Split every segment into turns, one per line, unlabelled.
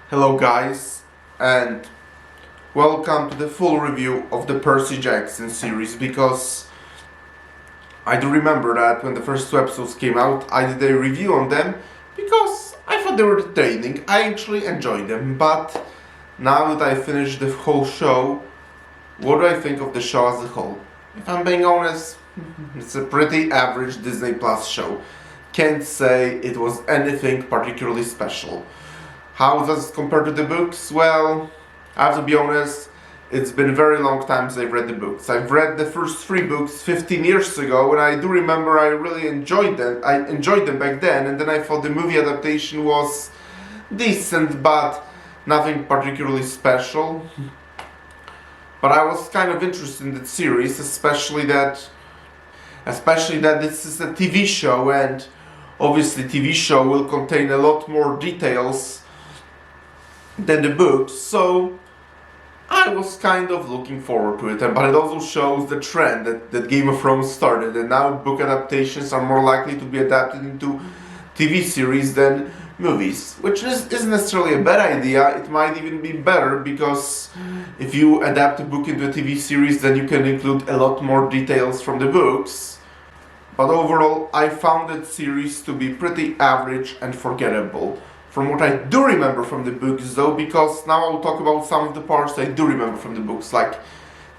Hello guys, and welcome to the full review of the Percy Jackson series, because I do remember that when the first two episodes came out I did a review on them because I thought they were entertaining. I actually enjoyed them, but now that I finished the whole show, what do I think of the show as a whole? If I'm being honest, it's a pretty average Disney Plus show. Can't say it was anything particularly special. How does it compare to the books? Well, I have to be honest, it's been a very long time since I've read the books. I've read the first three books 15 years ago, and I do remember I really enjoyed them. I enjoyed them back then, and then I thought the movie adaptation was decent, but nothing particularly special. But I was kind of interested in the series, especially that this is a TV show, and obviously TV show will contain a lot more details than the books, so I was kind of looking forward to it. But it also shows the trend that Game of Thrones started, and now book adaptations are more likely to be adapted into TV series than movies, which isn't necessarily a bad idea. It might even be better, because if you adapt a book into a TV series, then you can include a lot more details from the books. But overall, I found that series to be pretty average and forgettable. From what I do remember from the books though, because now I'll talk about some of the parts I do remember from the books, like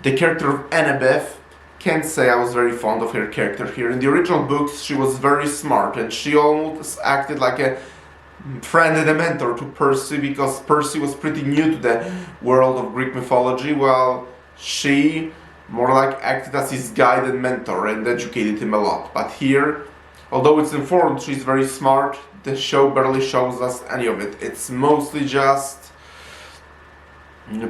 the character of Annabeth. Can't say I was very fond of her character here. In the original books, she was very smart, and she almost acted like a friend and a mentor to Percy, because Percy was pretty new to the world of Greek mythology, while she more like acted as his guide and mentor and educated him a lot. But here, although it's informed she's very smart, the show barely shows us any of it. It's mostly just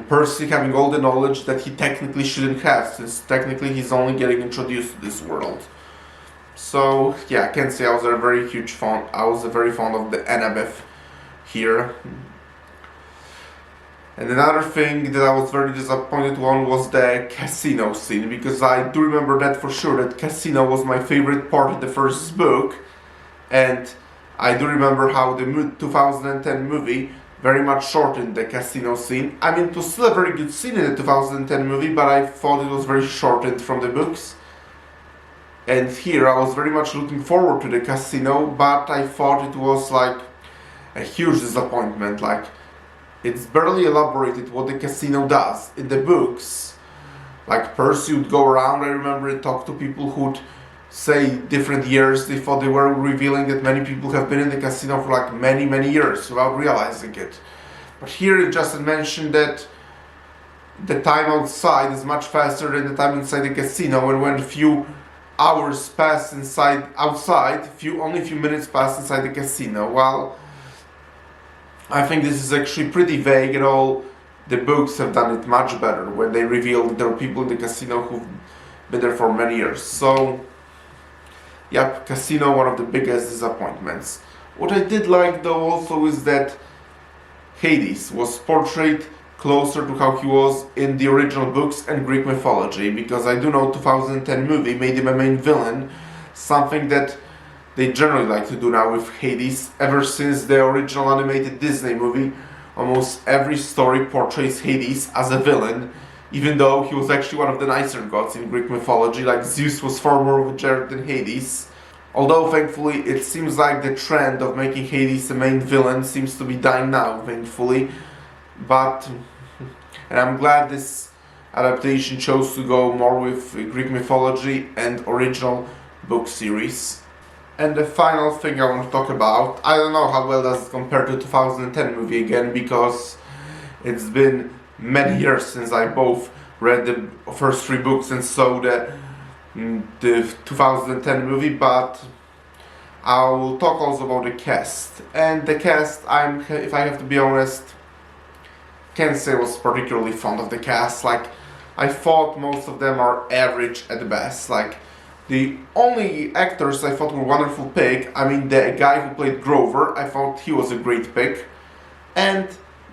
Percy having all the knowledge that he technically shouldn't have, since technically he's only getting introduced to this world. So yeah, I can say I was a very fond of the Annabeth here. And another thing that I was very disappointed on was the casino scene, because I do remember that for sure, that casino was my favorite part of the first book, and I do remember how the 2010 movie very much shortened the casino scene. I mean, it was still a very good scene in the 2010 movie, but I thought it was very shortened from the books. And here I was very much looking forward to the casino, but I thought it was like a huge disappointment. Like, it's barely elaborated what the casino does. In the books, like, Percy would go around, I remember, and talk to people who'd say different years. They thought they were revealing that many people have been in the casino for like many years without realizing it. But here it just mentioned that the time outside is much faster than the time inside the casino, and when a few hours pass outside, only a few minutes pass inside the casino. Well, I think this is actually pretty vague at all. The books have done it much better when they reveal that there are people in the casino who've been there for many years. So yep, casino, one of the biggest disappointments. What I did like though also is that Hades was portrayed closer to how he was in the original books and Greek mythology, because I do know 2010 movie made him a main villain, something that they generally like to do now with Hades. Ever since the original animated Disney movie, almost every story portrays Hades as a villain, even though he was actually one of the nicer gods in Greek mythology. Like, Zeus was far more of a jerk than Hades. Although thankfully it seems like the trend of making Hades the main villain seems to be dying now, thankfully. And I'm glad this adaptation chose to go more with Greek mythology and original book series. And the final thing I want to talk about, I don't know how well does it compare to the 2010 movie again, because it's been many years since I both read the first three books and saw the 2010 movie, but I will talk also about the cast. And the cast, if I have to be honest, can't say I was particularly fond of the cast. Like, I thought most of them are average at best. Like, the only actors I thought were wonderful pick, I mean, the guy who played Grover, I thought he was a great pick, and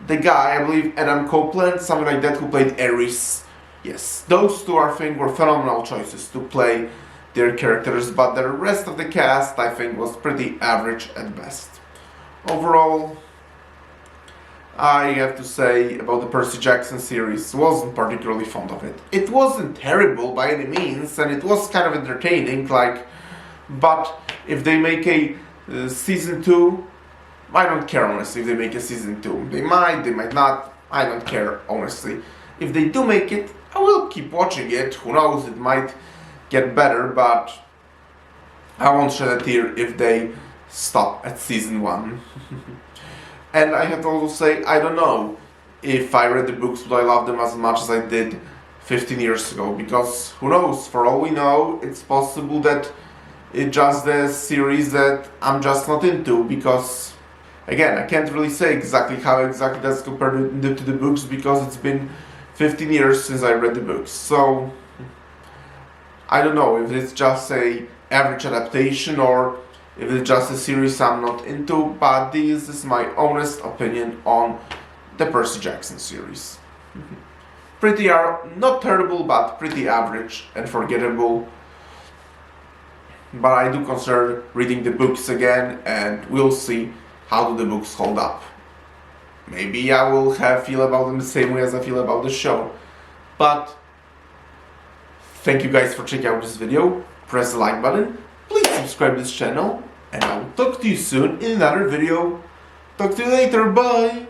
the guy, I believe Adam Copeland, something like that, who played Ares. Yes, those two I think were phenomenal choices to play their characters, but the rest of the cast I think was pretty average at best. Overall, I have to say about the Percy Jackson series, wasn't particularly fond of it. It wasn't terrible by any means, and it was kind of entertaining, but if they make a season 2, I don't care honestly if they make a season 2. They might not, I don't care honestly. If they do make it, I will keep watching it, who knows, it might get better, but I won't shed a tear if they stop at season 1. And I have to also say, I don't know if I read the books would I love them as much as I did 15 years ago, because who knows, for all we know, it's possible that it's just the series that I'm just not into, because again, I can't really say exactly how exactly that's compared to the books, because it's been 15 years since I read the books. So I don't know if it's just a average adaptation or if it's just a series I'm not into, but this is my honest opinion on the Percy Jackson series. Not terrible, but pretty average and forgettable. But I do consider reading the books again, and we'll see how do the books hold up. Maybe I will feel about them the same way as I feel about the show. But thank you guys for checking out this video. Press the like button. Please subscribe to this channel. And I will talk to you soon in another video. Talk to you later. Bye.